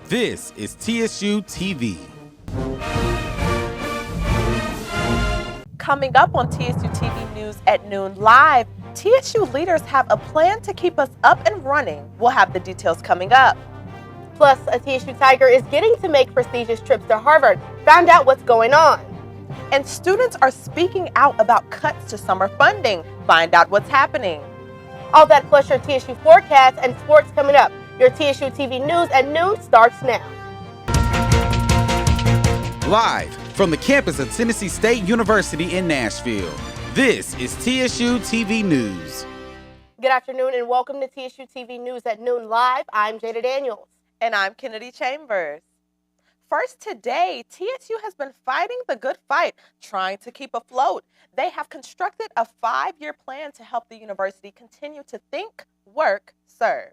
This is TSU-TV. Coming up on TSU-TV News at noon live, TSU leaders have a plan to keep us up and running. We'll have the details coming up. Plus, a TSU Tiger is getting to make prestigious trips to Harvard. Found out what's going on. And students are speaking out about cuts to summer funding. Find out what's happening. All that plus your TSU forecast and sports coming up. Your TSU TV News at noon starts now. Live from the campus of Tennessee State University in Nashville, this is TSU-TV News. Good afternoon and welcome to TSU TV News at noon live. I'm Jada Daniels. And I'm Kennedy Chambers. First today, TSU has been fighting the good fight, trying to keep afloat. They have constructed a 5-year plan to help the university continue to think, work, serve.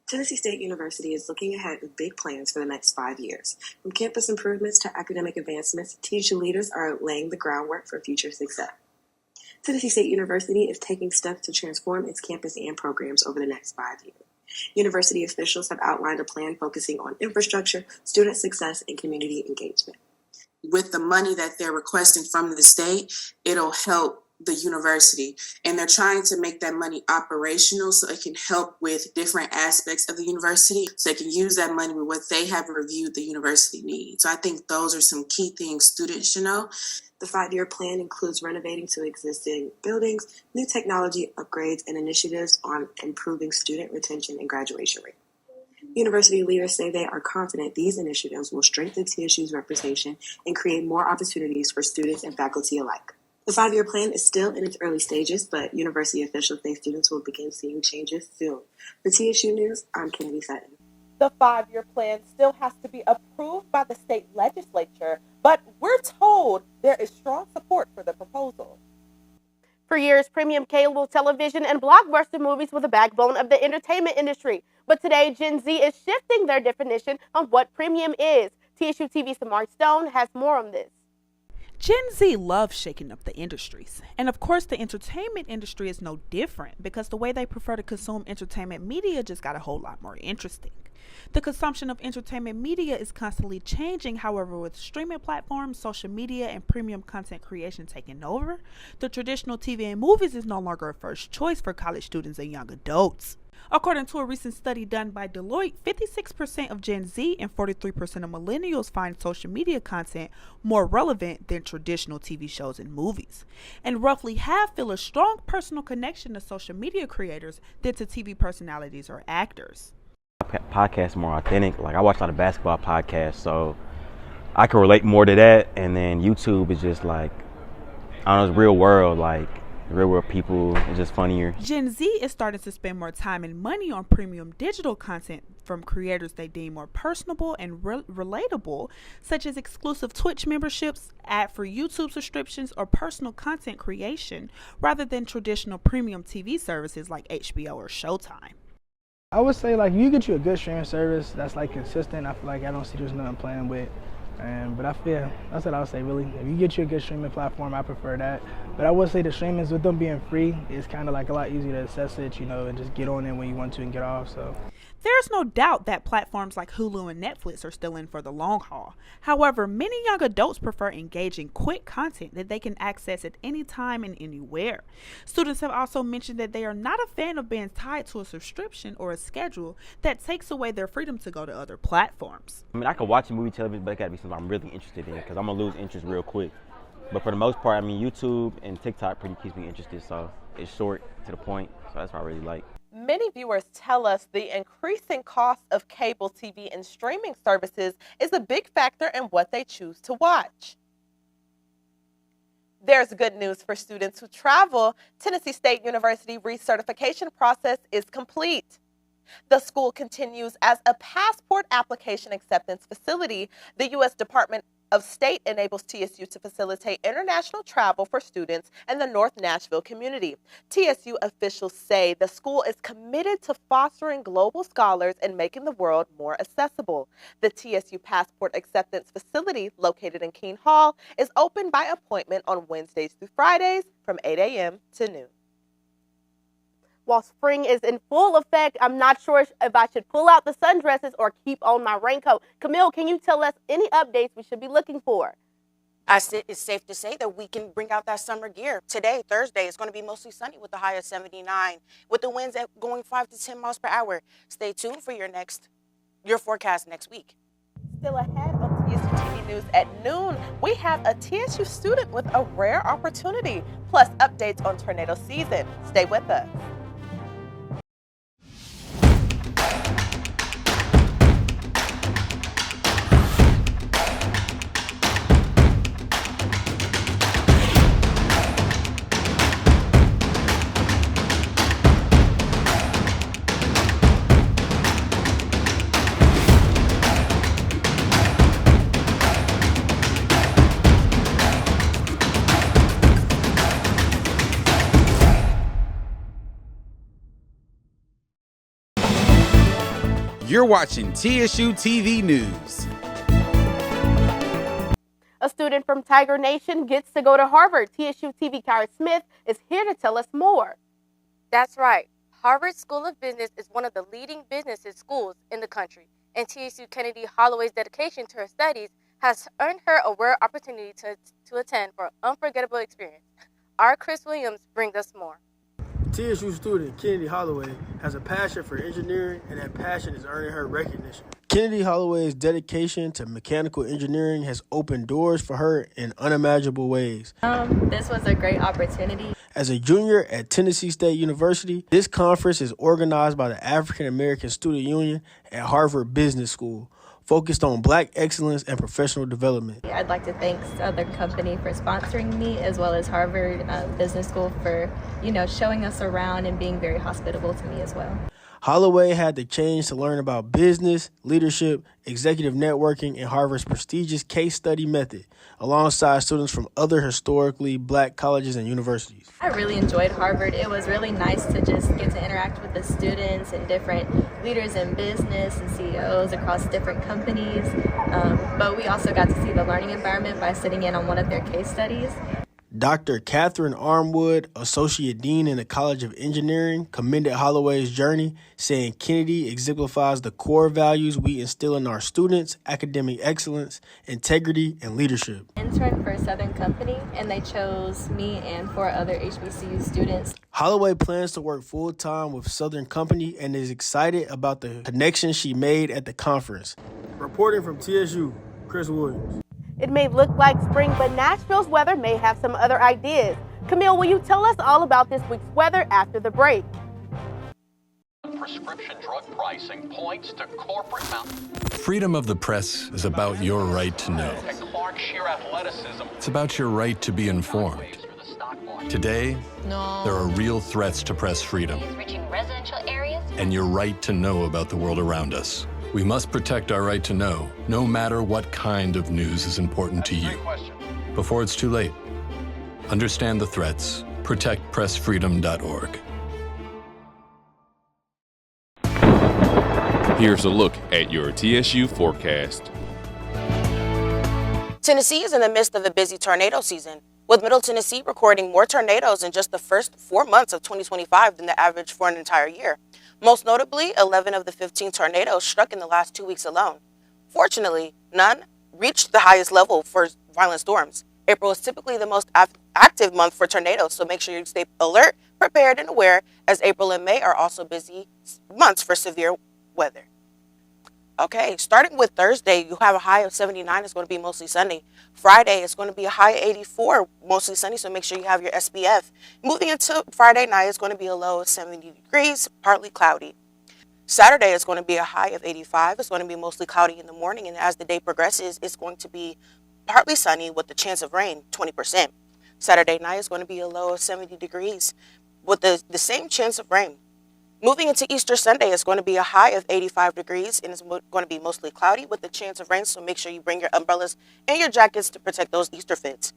Tennessee State University is looking ahead with big plans for the next 5 years. From campus improvements to academic advancements, TSU leaders are laying the groundwork for future success. Tennessee State University is taking steps to transform its campus and programs over the next 5 years. University officials have outlined a plan focusing on infrastructure, student success, and community engagement. With the money that they're requesting from the state, it'll help the university, and they're trying to make that money operational so it can help with different aspects of the university, so they can use that money with what they have reviewed the university needs. So I think those are some key things students should know. The 5-year plan includes renovating to existing buildings, new technology upgrades, and initiatives on improving student retention and graduation rate. University leaders say they are confident these initiatives will strengthen TSU's reputation and create more opportunities for students and faculty alike. The 5-year plan is still in its early stages, but university officials say students will begin seeing changes soon. For TSU News, I'm Kennedy Sutton. The 5-year plan still has to be approved by the state legislature, but we're told there is strong support for the proposal. For years, premium cable television and blockbuster movies were the backbone of the entertainment industry. But today, Gen Z is shifting their definition on what premium is. TSU TV's Mark Stone has more on this. Gen Z loves shaking up the industries. And of course, the entertainment industry is no different because the way they prefer to consume entertainment media just got a whole lot more interesting. The consumption of entertainment media is constantly changing. However, with streaming platforms, social media, and premium content creation taking over, the traditional TV and movies is no longer a first choice for college students and young adults. According to a recent study done by Deloitte, 56% of Gen Z and 43% of millennials find social media content more relevant than traditional TV shows and movies. And roughly half feel a strong personal connection to social media creators than to TV personalities or actors. Podcasts more authentic. Like, I watch a lot of basketball podcasts, so I can relate more to that. And then YouTube is just like, I don't know, it's real world, like real world people. It's just funnier. Gen Z is starting to spend more time and money on premium digital content from creators they deem more personable and relatable, such as exclusive Twitch memberships, ad-free YouTube subscriptions, or personal content creation, rather than traditional premium TV services like HBO or Showtime. I would say, like, if you get you a good streaming service that's like consistent, I feel like I don't see there's nothing playing with. But I feel that's what I would say, really. If you get you a good streaming platform, I prefer that. But I would say the streamings, with them being free, it's kind of like a lot easier to access it, you know, and just get on it when you want to and get off. So there's no doubt that platforms like Hulu and Netflix are still in for the long haul. However, many young adults prefer engaging, quick content that they can access at any time and anywhere. Students have also mentioned that they are not a fan of being tied to a subscription or a schedule that takes away their freedom to go to other platforms. I mean, I could watch a movie, television, but it gotta be something I'm really interested in because I'm gonna lose interest real quick. But for the most part, I mean, YouTube and TikTok pretty keeps me interested, so it's short to the point, so that's what I really like. Many viewers tell us the increasing cost of cable TV and streaming services is a big factor in what they choose to watch. There's good news for students who travel. Tennessee State University recertification process is complete. The school continues as a passport application acceptance facility. The U.S. Department of State enables TSU to facilitate international travel for students in the North Nashville community. TSU officials say the school is committed to fostering global scholars and making the world more accessible. The TSU Passport Acceptance Facility, located in Keene Hall, is open by appointment on Wednesdays through Fridays from 8 a.m. to noon. While spring is in full effect, I'm not sure if I should pull out the sundresses or keep on my raincoat. Camille, can you tell us any updates we should be looking for? It's safe to say that we can bring out that summer gear. Today, Thursday, it's going to be mostly sunny with a high of 79, with the winds going 5 to 10 miles per hour. Stay tuned for your forecast next week. Still ahead on TSU TV News at noon, we have a TSU student with a rare opportunity, plus updates on tornado season. Stay with us. You're watching TSU-TV News. A student from Tiger Nation gets to go to Harvard. TSU-TV Kyra Smith is here to tell us more. That's right. Harvard School of Business is one of the leading business schools in the country, and TSU Kennedy Holloway's dedication to her studies has earned her a rare opportunity to attend for an unforgettable experience. Our Chris Williams brings us more. TSU student Kennedy Holloway has a passion for engineering, and that passion is earning her recognition. Kennedy Holloway's dedication to mechanical engineering has opened doors for her in unimaginable ways. This was a great opportunity. As a junior at Tennessee State University, this conference is organized by the African American Student Union at Harvard Business School, focused on Black excellence and professional development. I'd like to thank Southern Company for sponsoring me, as well as Harvard Business School for, showing us around and being very hospitable to me as well. Holloway had the chance to learn about business, leadership, executive networking, and Harvard's prestigious case study method, alongside students from other historically Black colleges and universities. I really enjoyed Harvard. It was really nice to just get to interact with the students and different leaders in business and CEOs across different companies. But we also got to see the learning environment by sitting in on one of their case studies. Dr. Catherine Armwood, Associate Dean in the College of Engineering, commended Holloway's journey, saying Kennedy exemplifies the core values we instill in our students: academic excellence, integrity, and leadership. Intern for Southern Company, and they chose me and 4 other HBCU students. Holloway plans to work full-time with Southern Company and is excited about the connections she made at the conference. Reporting from TSU, Chris Williams. It may look like spring, but Nashville's weather may have some other ideas. Camille, will you tell us all about this week's weather after the break? Prescription drug pricing points to corporate Freedom of the press is about your right to know. It's about your right to be informed. Today, there are real threats to press freedom and your right to know about the world around us. We must protect our right to know, no matter what kind of news is important to you. Before it's too late, understand the threats. ProtectPressFreedom.org. Here's a look at your TSU forecast. Tennessee is in the midst of a busy tornado season, with Middle Tennessee recording more tornadoes in just the first 4 months of 2025 than the average for an entire year. Most notably, 11 of the 15 tornadoes struck in the last 2 weeks alone. Fortunately, none reached the highest level for violent storms. April is typically the most active month for tornadoes, so make sure you stay alert, prepared, and aware, as April and May are also busy months for severe weather. Okay, starting with Thursday, you have a high of 79. It's going to be mostly sunny. Friday, it's going to be a high of 84, mostly sunny, so make sure you have your SPF. Moving into Friday night, it's going to be a low of 70 degrees, partly cloudy. Saturday, it's going to be a high of 85. It's going to be mostly cloudy in the morning, and as the day progresses, it's going to be partly sunny with the chance of rain, 20%. Saturday night is going to be a low of 70 degrees with the same chance of rain. Moving into Easter Sunday, it's going to be a high of 85 degrees, and it's going to be mostly cloudy with the chance of rain, so make sure you bring your umbrellas and your jackets to protect those Easter fits.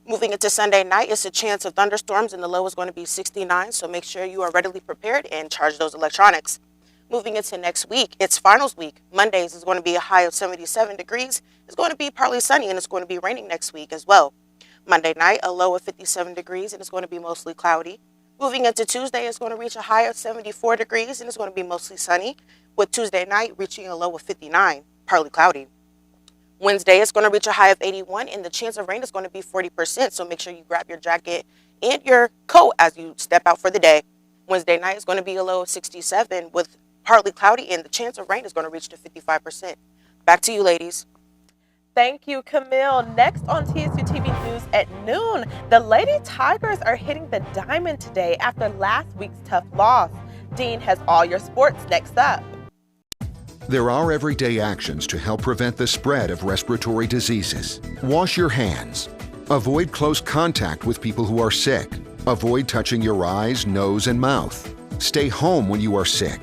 Moving into Sunday night, it's a chance of thunderstorms, and the low is going to be 69, so make sure you are readily prepared and charge those electronics. Moving into next week, it's finals week. Mondays is going to be a high of 77 degrees. It's going to be partly sunny, and it's going to be raining next week as well. Monday night, a low of 57 degrees, and it's going to be mostly cloudy. Moving into Tuesday, it's going to reach a high of 74 degrees and it's going to be mostly sunny, with Tuesday night reaching a low of 59, partly cloudy. Wednesday is going to reach a high of 81 and the chance of rain is going to be 40%. So make sure you grab your jacket and your coat as you step out for the day. Wednesday night is going to be a low of 67 with partly cloudy and the chance of rain is going to reach to 55%. Back to you, ladies. Thank you, Camille. Next on TSU-TV News at noon, the Lady Tigers are hitting the diamond today after last week's tough loss. Dean has all your sports next up. There are everyday actions to help prevent the spread of respiratory diseases. Wash your hands. Avoid close contact with people who are sick. Avoid touching your eyes, nose, and mouth. Stay home when you are sick.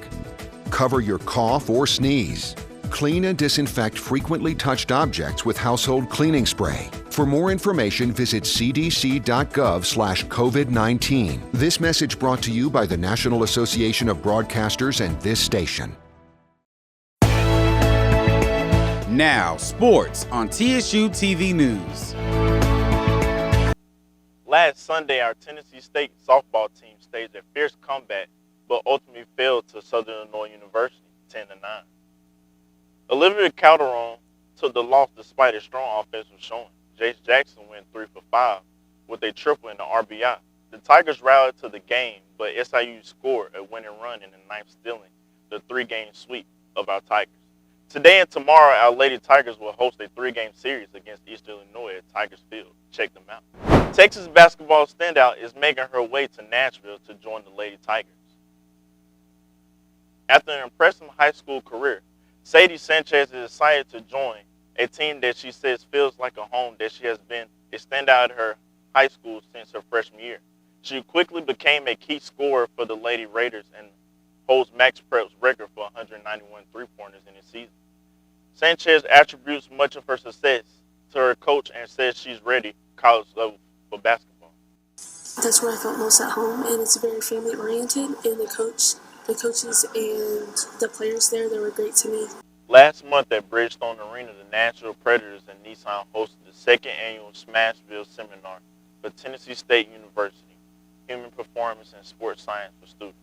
Cover your cough or sneeze. Clean and disinfect frequently touched objects with household cleaning spray. For more information, visit cdc.gov/COVID-19. This message brought to you by the National Association of Broadcasters and this station. Now, sports on TSU-TV News. Last Sunday, our Tennessee State softball team staged a fierce comeback, but ultimately failed to Southern Illinois University 10-9. Olivia Calderon took the loss despite a strong offensive showing. Jace Jackson went 3 for 5 with a triple and an RBI. The Tigers rallied to the game, but SIU scored a winning run in the ninth, stealing the 3-game sweep of our Tigers. Today and tomorrow, our Lady Tigers will host a 3-game series against East Illinois at Tigers Field. Check them out. Texas basketball standout is making her way to Nashville to join the Lady Tigers. After an impressive high school career, Sadie Sanchez is excited to join a team that she says feels like a home, that she has been a standout at her high school since her freshman year. She quickly became a key scorer for the Lady Raiders and holds Max Prep's record for 191 three-pointers in a season. Sanchez attributes much of her success to her coach and says she's ready college level for basketball. That's where I felt most at home, and it's very family-oriented, and the coaches and the players there, they were great to me. Last month at Bridgestone Arena, the Nashville Predators and Nissan hosted the second annual Smashville Seminar for Tennessee State University, Human Performance and Sports Science for Students.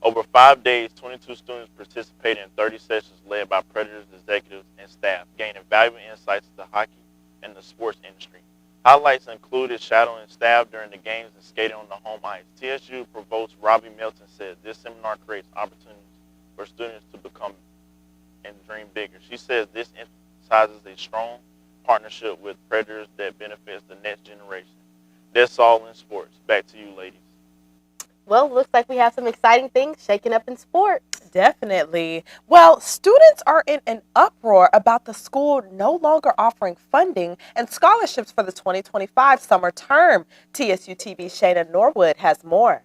Over 5 days, 22 students participated in 30 sessions led by Predators executives and staff, gaining valuable insights into hockey and the sports industry. Highlights included shadowing staff during the games and skating on the home ice. TSU Provost Robbie Melton said this seminar creates opportunities for students to become and dream bigger. She says this emphasizes a strong partnership with Predators that benefits the next generation. That's all in sports. Back to you, ladies. Well, looks like we have some exciting things shaking up in sports. Definitely. Well, students are in an uproar about the school no longer offering funding and scholarships for the 2025 summer term. TSU-TV's Shayna Norwood has more.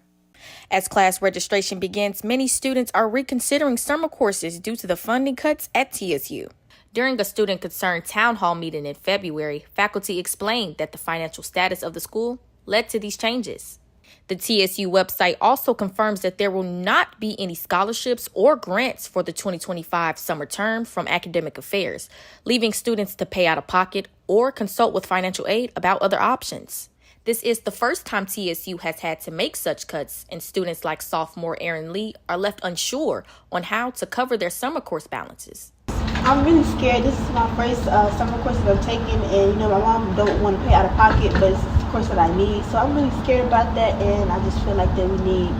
As class registration begins, many students are reconsidering summer courses due to the funding cuts at TSU. During a student concern town hall meeting in February, faculty explained that the financial status of the school led to these changes. The TSU website also confirms that there will not be any scholarships or grants for the 2025 summer term from Academic Affairs, leaving students to pay out of pocket or consult with financial aid about other options. This is the first time TSU has had to make such cuts, and students like sophomore Aaron Lee are left unsure on how to cover their summer course balances. I'm really scared. This is my first summer course that I'm taking, and my mom don't want to pay out of pocket, but it's the course that I need. So I'm really scared about that, and I just feel like that we need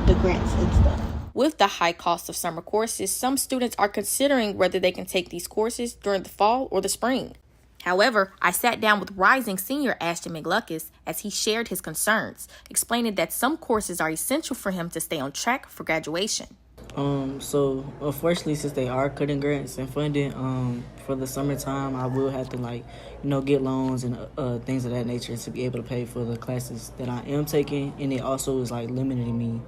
the grants and stuff. With the high cost of summer courses, some students are considering whether they can take these courses during the fall or the spring. However, I sat down with rising senior Ashton McLucas as he shared his concerns, explaining that some courses are essential for him to stay on track for graduation. So unfortunately, since they are cutting grants and funding, for the summertime, I will have to get loans and things of that nature to be able to pay for the classes that I am taking, and it also is limiting me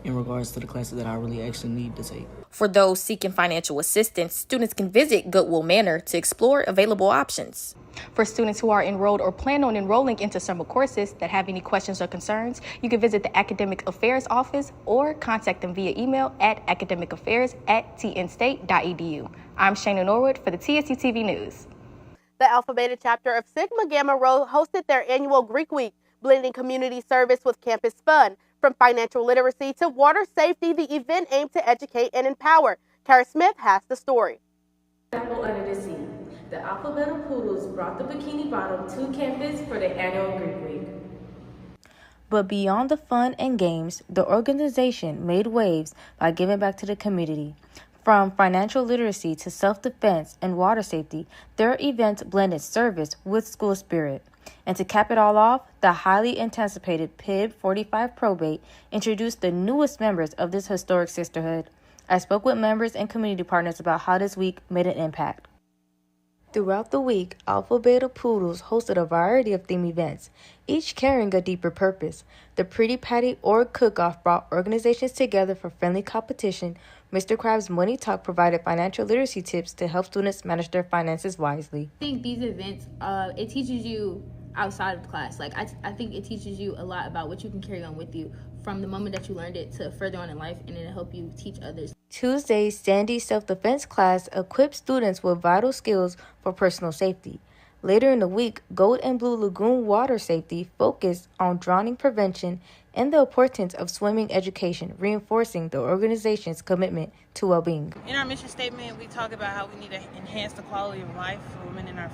in regards to the classes that I really actually need to take. For those seeking financial assistance, students can visit Goodwill Manor to explore available options. For students who are enrolled or plan on enrolling into summer courses that have any questions or concerns, you can visit the Academic Affairs Office or contact them via email at academicaffairs@tnstate.edu. I'm Shayna Norwood for the TSU-TV News. The Alpha Beta chapter of Sigma Gamma Rho hosted their annual Greek Week, blending community service with campus fun. From financial literacy to water safety, the event aimed to educate and empower. Kara Smith has the story. Apple under the sea. The Alphabet Poodles brought the Bikini Bottom to campus for the annual Greek Week. But beyond the fun and games, the organization made waves by giving back to the community. From financial literacy to self-defense and water safety, their events blended service with school spirit. And to cap it all off, the highly anticipated PIB 45 probate introduced the newest members of this historic sisterhood. I spoke with members and community partners about how this week made an impact. Throughout the week, Alpha Beta Poodles hosted a variety of theme events, each carrying a deeper purpose. The Pretty Patty Org Cook-Off brought organizations together for friendly competition. Mr. Krabs' Money Talk provided financial literacy tips to help students manage their finances wisely. I think these events, it teaches you outside of class. I think it teaches you a lot about what you can carry on with you from the moment that you learned it to further on in life, and it'll help you teach others. Tuesday's Sandy's self-defense class equipped students with vital skills for personal safety. Later in the week, Gold and Blue Lagoon water safety focused on drowning prevention and the importance of swimming education, reinforcing the organization's commitment to well-being. In our mission statement, we talk about how we need to enhance the quality of life for women in our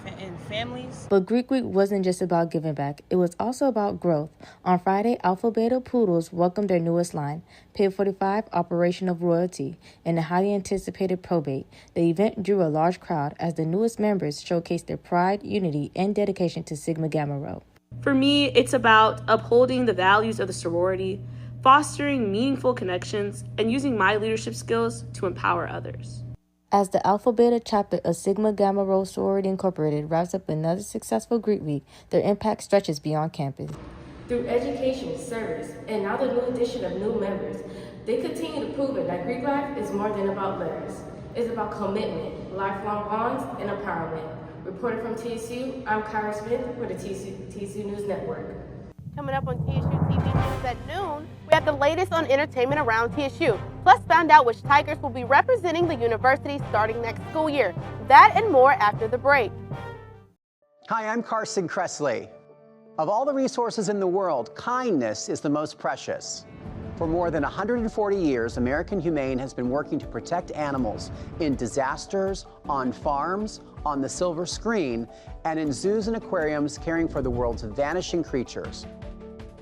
families. But Greek Week wasn't just about giving back. It was also about growth. On Friday, Alpha Beta Poodles welcomed their newest line, PIB 45 Operation of Royalty, and the highly anticipated probate. The event drew a large crowd as the newest members showcased their pride, unity, and dedication to Sigma Gamma Rho. For me, it's about upholding the values of the sorority, fostering meaningful connections, and using my leadership skills to empower others. As the Alpha Beta chapter of Sigma Gamma Rho Sorority Incorporated wraps up another successful Greek Week, their impact stretches beyond campus. Through education, service, and now the new addition of new members, they continue to prove it that Greek life is more than about letters. It's about commitment, lifelong bonds, and empowerment. Reporting from TSU, I'm Kara Smith for the TSU News Network. Coming up on TSU-TV News at noon, we have the latest on entertainment around TSU. Plus, find out which Tigers will be representing the university starting next school year. That and more after the break. Hi, I'm Carson Kressley. Of all the resources in the world, kindness is the most precious. For more than 140 years, American Humane has been working to protect animals in disasters, on farms, on the silver screen, and in zoos and aquariums caring for the world's vanishing creatures.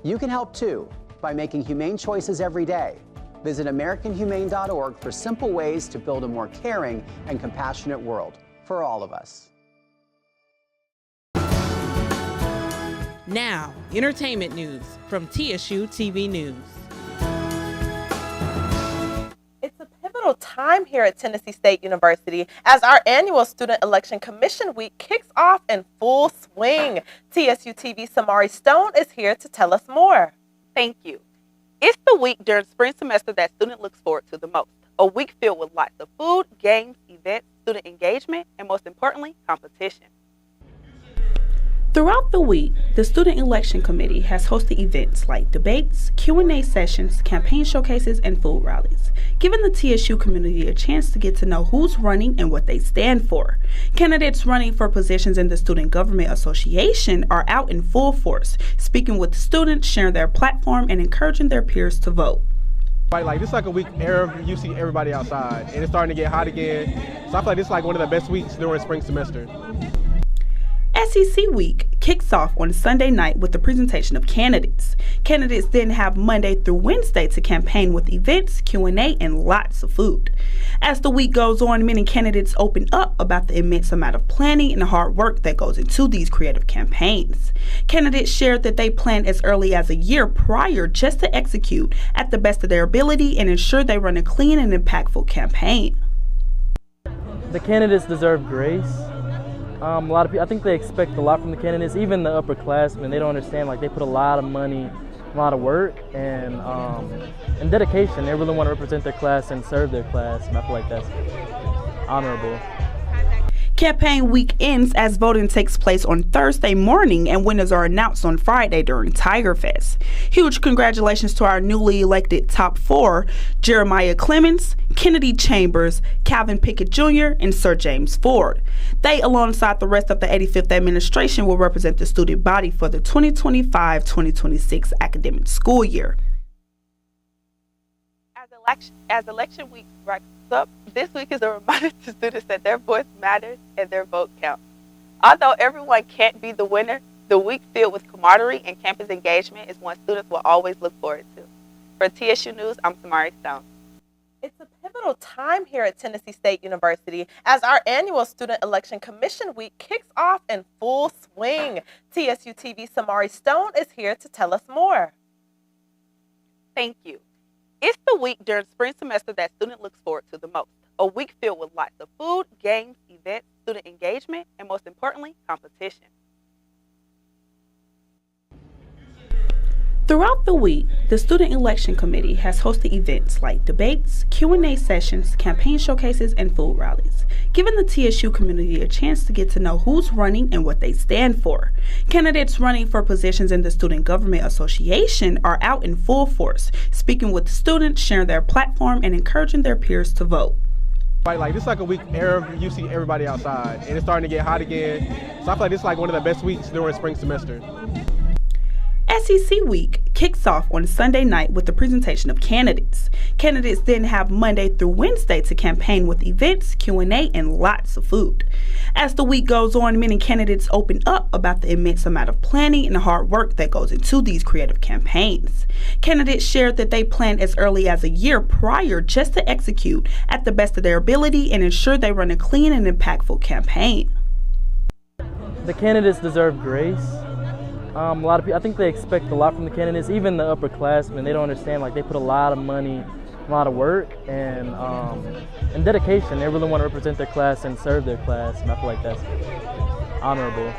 You can help too by making humane choices every day. Visit AmericanHumane.org for simple ways to build a more caring and compassionate world for all of us. Now, entertainment news from TSU-TV News. It's a pivotal time here at Tennessee State University as our annual Student Election Commission Week kicks off in full swing. TSU-TV Samari Stone is here to tell us more. Thank you. It's the week during spring semester that student looks forward to the most. A week filled with lots of food, games, events, student engagement, and most importantly, competition. Throughout the week, the Student Election Committee has hosted events like debates, Q&A sessions, campaign showcases, and food rallies, giving the TSU community a chance to get to know who's running and what they stand for. Candidates running for positions in the Student Government Association are out in full force, speaking with the students, sharing their platform, and encouraging their peers to vote. Like this is like a week you see everybody outside, and it's starting to get hot again. So I feel like this is like one of the best weeks during spring semester. SEC Week kicks off on Sunday night with the presentation of candidates. Candidates then have Monday through Wednesday to campaign with events, Q&A, and lots of food. As the week goes on, many candidates open up about the immense amount of planning and hard work that goes into these creative campaigns. Candidates shared that they plan as early as a year prior just to execute at the best of their ability and ensure they run a clean and impactful campaign. The candidates deserve grace. A lot of people, I think they expect a lot from the candidates, even the upperclassmen. They don't understand, like they put a lot of money, a lot of work, and dedication. They really want to represent their class and serve their class, and I feel like that's honorable. Campaign week ends as voting takes place on Thursday morning and winners are announced on Friday during Tiger Fest. Huge congratulations to our newly elected top four, Jeremiah Clemens, Kennedy Chambers, Calvin Pickett Jr., and Sir James Ford. They, alongside the rest of the 85th administration, will represent the student body for the 2025-2026 academic school year. As election week wraps up, this week is a reminder to students that their voice matters and their vote counts. Although everyone can't be the winner, the week filled with camaraderie and campus engagement is one students will always look forward to. For TSU News, I'm Samari Stone. It's a pivotal time here at Tennessee State University as our annual Student Election Commission Week kicks off in full swing. TSU-TV Samari Stone is here to tell us more. Thank you. It's the week during spring semester that student looks forward to the most. A week filled with lots of food, games, events, student engagement, and most importantly, competition. Throughout the week, the Student Election Committee has hosted events like debates, Q&A sessions, campaign showcases, and food rallies, giving the TSU community a chance to get to know who's running and what they stand for. Candidates running for positions in the Student Government Association are out in full force, speaking with students, sharing their platform, and encouraging their peers to vote. Like this is like a week you see everybody outside, and it's starting to get hot again. So I feel like this is like one of the best weeks during spring semester. SEC Week kicks off on Sunday night with the presentation of candidates. Candidates then have Monday through Wednesday to campaign with events, Q&A, and lots of food. As the week goes on, many candidates open up about the immense amount of planning and hard work that goes into these creative campaigns. Candidates shared that they planned as early as a year prior just to execute at the best of their ability and ensure they run a clean and impactful campaign. The candidates deserve grace. A lot of people, I think they expect a lot from the candidates, even the upperclassmen. They don't understand, like, they put a lot of money, a lot of work, and dedication. They really want to represent their class and serve their class, and I feel like that's honorable.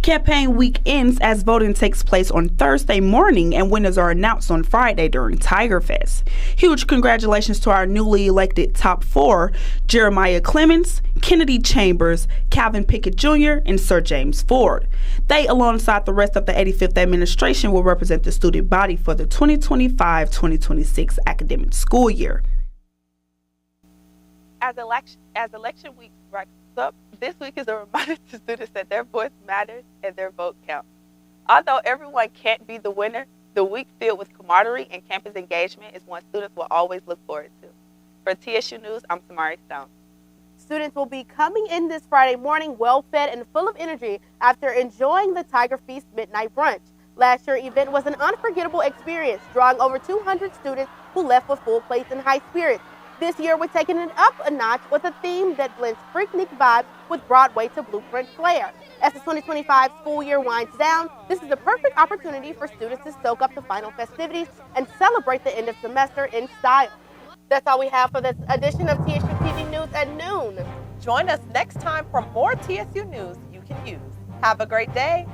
Campaign week ends as voting takes place on Thursday morning and winners are announced on Friday during Tiger Fest. Huge congratulations to our newly elected top four, Jeremiah Clemens, Kennedy Chambers, Calvin Pickett Jr., and Sir James Ford. They, alongside the rest of the 85th administration, will represent the student body for the 2025-2026 academic school year. As election week wraps up, this week is a reminder to students that their voice matters and their vote counts. Although everyone can't be the winner, the week filled with camaraderie and campus engagement is one students will always look forward to. For TSU News, I'm Samari Stone. Students will be coming in this Friday morning well-fed and full of energy after enjoying the Tiger Feast midnight brunch. Last year's event was an unforgettable experience, drawing over 200 students who left with full plates and high spirits. This year, we're taking it up a notch with a theme that blends Freaknik vibes with Broadway to Blueprint flair. As the 2025 school year winds down, this is the perfect opportunity for students to soak up the final festivities and celebrate the end of semester in style. That's all we have for this edition of TSU TV News at noon. Join us next time for more TSU news you can use. Have a great day.